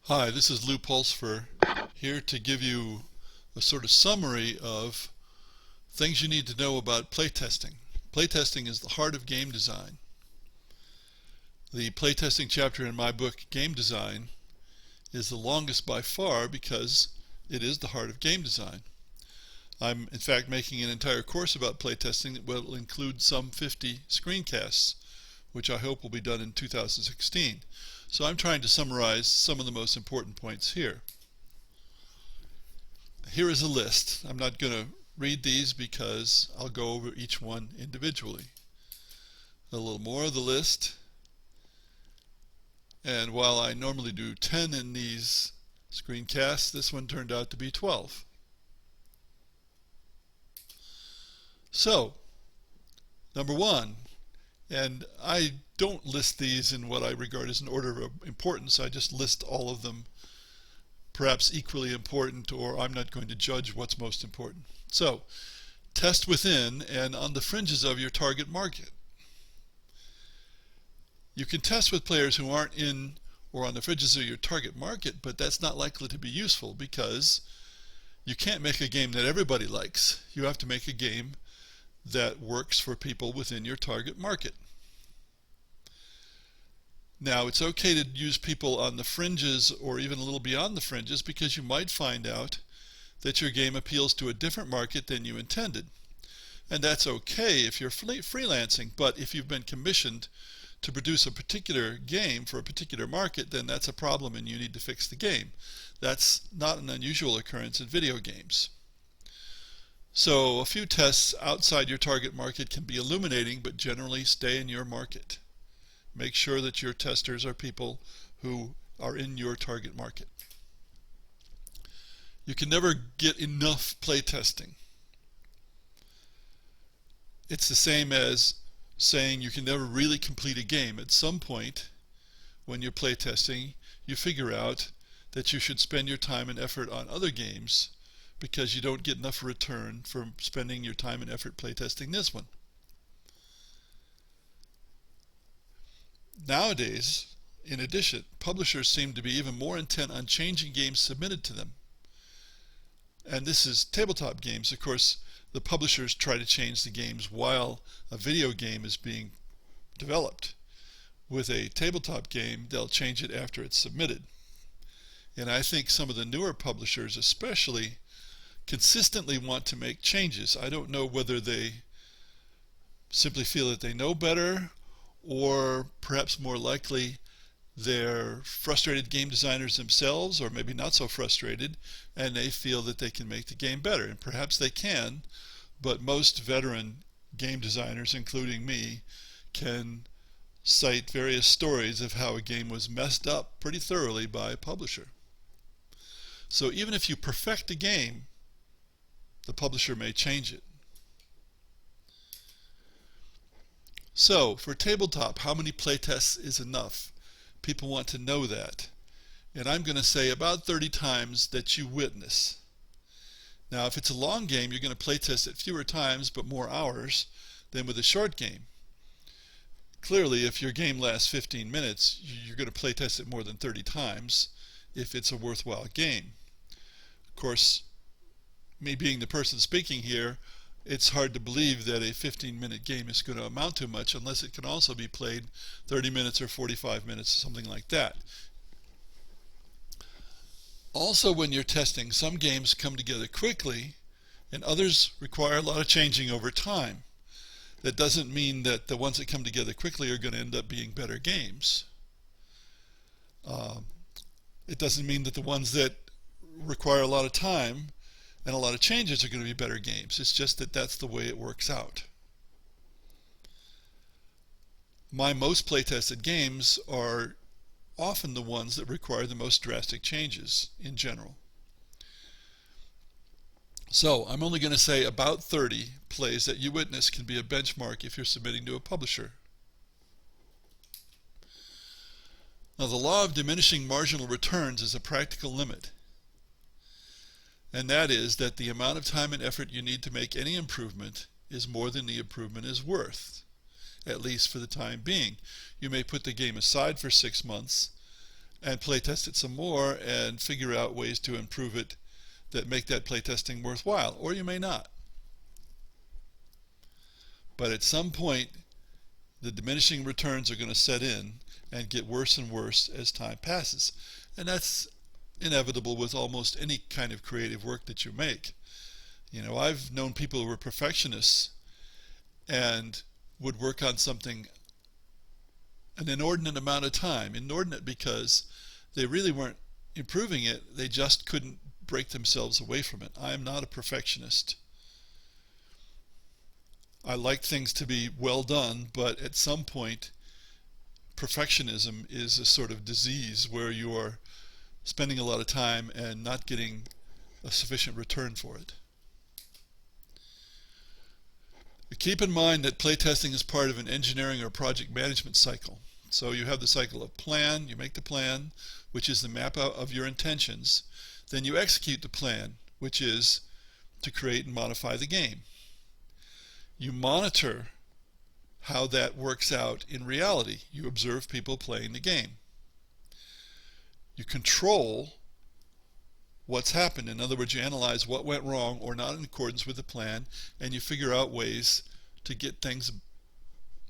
Hi, this is Lou Pulsfer here to give you a sort of summary of things you need to know about playtesting. Playtesting is the heart of game design. The playtesting chapter in my book, Game Design, is the longest by far because it is the heart of game design. I'm in fact making an entire course about playtesting that will include some 50 screencasts, which I hope will be done in 2016. So I'm trying to summarize some of the most important points here. Here is a list. I'm not going to read these because I'll go over each one individually. A little more of the list. And while I normally do 10 in these screencasts, this one turned out to be 12. So, number one, and I don't list these in what I regard as an order of importance. I just list all of them, perhaps equally important, or I'm not going to judge what's most important. So, test within and on the fringes of your target market. You can test with players who aren't in or on the fringes of your target market, but that's not likely to be useful because you can't make a game that everybody likes. You have to make a game that works for people within your target market. Now, it's okay to use people on the fringes or even a little beyond the fringes because you might find out that your game appeals to a different market than you intended. And that's okay if you're freelancing, but if you've been commissioned to produce a particular game for a particular market, then that's a problem and you need to fix the game. That's not an unusual occurrence in video games. So a few tests outside your target market can be illuminating, but generally stay in your market. Make sure that your testers are people who are in your target market. You can never get enough playtesting. It's the same as saying you can never really complete a game. At some point, when you're playtesting, you figure out that you should spend your time and effort on other games because you don't get enough return for spending your time and effort playtesting this one. Nowadays, in addition, publishers seem to be even more intent on changing games submitted to them. And this is tabletop games. Of course, the publishers try to change the games while a video game is being developed. With a tabletop game, they'll change it after it's submitted. And I think some of the newer publishers especially consistently want to make changes. I don't know whether they simply feel that they know better, or perhaps more likely they're frustrated game designers themselves, or maybe not so frustrated, and they feel that they can make the game better. And perhaps they can, but most veteran game designers, including me, can cite various stories of how a game was messed up pretty thoroughly by a publisher. So even if you perfect a game, the publisher may change it. So, for tabletop, how many playtests is enough? People want to know that. And I'm going to say about 30 times that you witness. Now, if it's a long game, you're going to playtest it fewer times but more hours than with a short game. Clearly, if your game lasts 15 minutes, you're going to playtest it more than 30 times if it's a worthwhile game. Of course, me being the person speaking here, it's hard to believe that a 15-minute game is going to amount to much unless it can also be played 30 minutes or 45 minutes, something like that. Also, when you're testing, some games come together quickly and others require a lot of changing over time. That doesn't mean that the ones that come together quickly are going to end up being better games. It doesn't mean that the ones that require a lot of time and a lot of changes are going to be better games. It's just that that's the way it works out. My most playtested games are often the ones that require the most drastic changes in general. So I'm only going to say about 30 plays that you witness can be a benchmark if you're submitting to a publisher. Now, the law of diminishing marginal returns is a practical limit. And that is that the amount of time and effort you need to make any improvement is more than the improvement is worth, at least for the time being. You may put the game aside for 6 months and playtest it some more and figure out ways to improve it that make that playtesting worthwhile, or you may not. But at some point, the diminishing returns are going to set in and get worse and worse as time passes. And that's inevitable with almost any kind of creative work that you make. I've known people who were perfectionists and would work on something an inordinate amount of time. Inordinate because they really weren't improving it, they just couldn't break themselves away from it. I am not a perfectionist. I like things to be well done, but at some point, perfectionism is a sort of disease where you are spending a lot of time and not getting a sufficient return for it. Keep in mind that playtesting is part of an engineering or project management cycle. So you have the cycle of plan, you make the plan, which is the map out of your intentions. Then you execute the plan, which is to create and modify the game. You monitor how that works out in reality. You observe people playing the game. You control what's happened. In other words, you analyze what went wrong or not in accordance with the plan, and you figure out ways to get things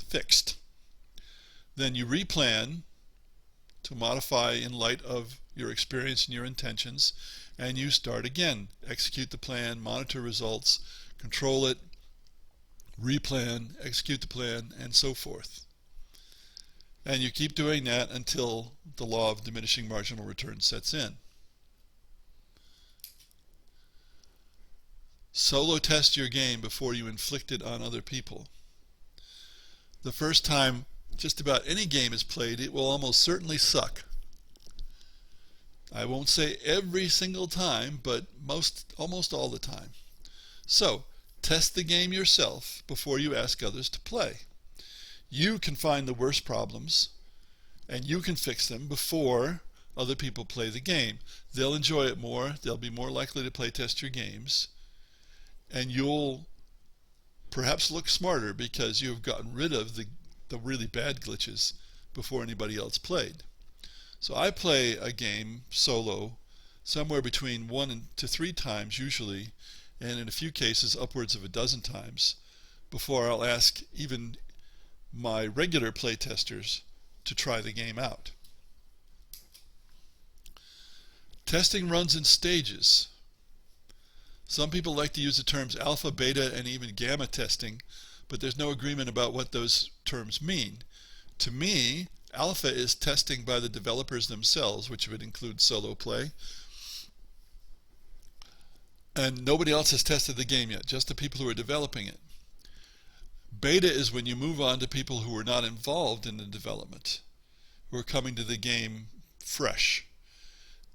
fixed. Then you replan to modify in light of your experience and your intentions, and you start again. Execute the plan, monitor results, control it, replan, execute the plan, and so forth. And you keep doing that until the law of diminishing marginal returns sets in. Solo test your game before you inflict it on other people. The first time just about any game is played, it will almost certainly suck. I won't say every single time, but almost all the time. So, test the game yourself before you ask others to play. You can find the worst problems, and you can fix them before other people play the game. They'll enjoy it more, they'll be more likely to playtest your games, and you'll perhaps look smarter because you've gotten rid of the really bad glitches before anybody else played. So I play a game solo somewhere between 1 to 3 times usually, and in a few cases upwards of a dozen times, before I'll ask even my regular playtesters to try the game out. Testing runs in stages. Some people like to use the terms alpha, beta, and even gamma testing, but there's no agreement about what those terms mean. To me, alpha is testing by the developers themselves, which would include solo play, and nobody else has tested the game yet, just the people who are developing it. Beta is when you move on to people who are not involved in the development, who are coming to the game fresh.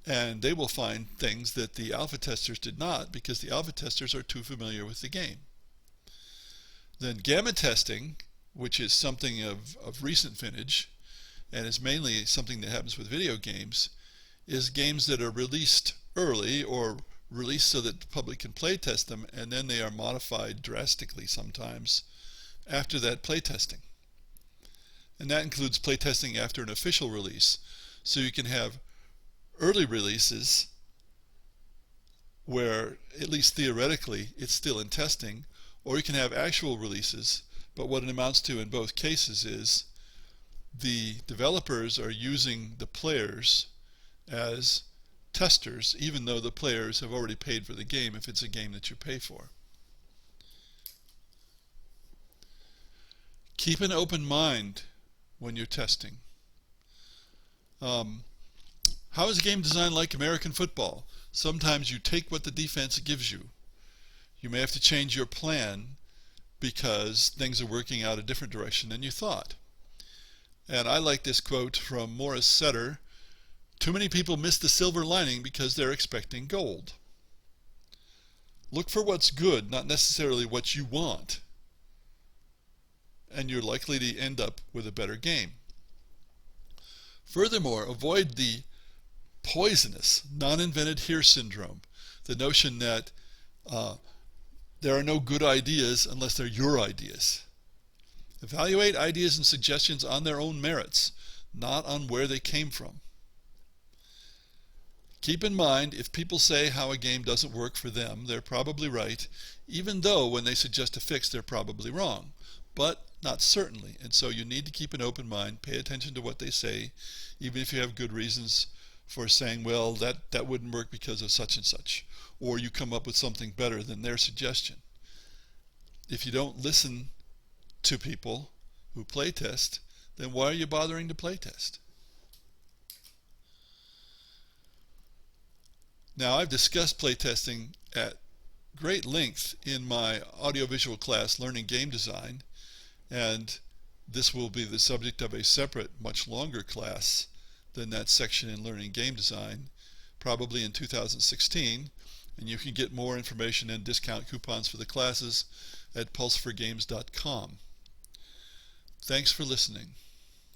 And they will find things that the alpha testers did not, because the alpha testers are too familiar with the game. Then gamma testing, which is something of recent vintage, and is mainly something that happens with video games, is games that are released early or released so that the public can play test them, and then they are modified drastically sometimes after that playtesting. And that includes playtesting after an official release. So you can have early releases where, at least theoretically, it's still in testing, or you can have actual releases, but what it amounts to in both cases is the developers are using the players as testers, even though the players have already paid for the game if it's a game that you pay for. Keep an open mind when you're testing. How is game design like American football? Sometimes you take what the defense gives you. You may have to change your plan because things are working out a different direction than you thought. And I like this quote from Morris Setter: "Too many people miss the silver lining because they're expecting gold." Look for what's good, not necessarily what you want, and you're likely to end up with a better game. Furthermore, avoid the poisonous, non-invented here syndrome, the notion that there are no good ideas unless they're your ideas. Evaluate ideas and suggestions on their own merits, not on where they came from. Keep in mind, if people say how a game doesn't work for them, they're probably right, even though when they suggest a fix, they're probably wrong. But not certainly, and so you need to keep an open mind, pay attention to what they say, even if you have good reasons for saying, well, that wouldn't work because of such and such, or you come up with something better than their suggestion. If you don't listen to people who playtest, then why are you bothering to playtest? Now, I've discussed playtesting at great length in my audiovisual class, Learning Game Design, and this will be the subject of a separate, much longer class than that section in Learning Game Design, probably in 2016, and you can get more information and discount coupons for the classes at pulseforgames.com. Thanks for listening.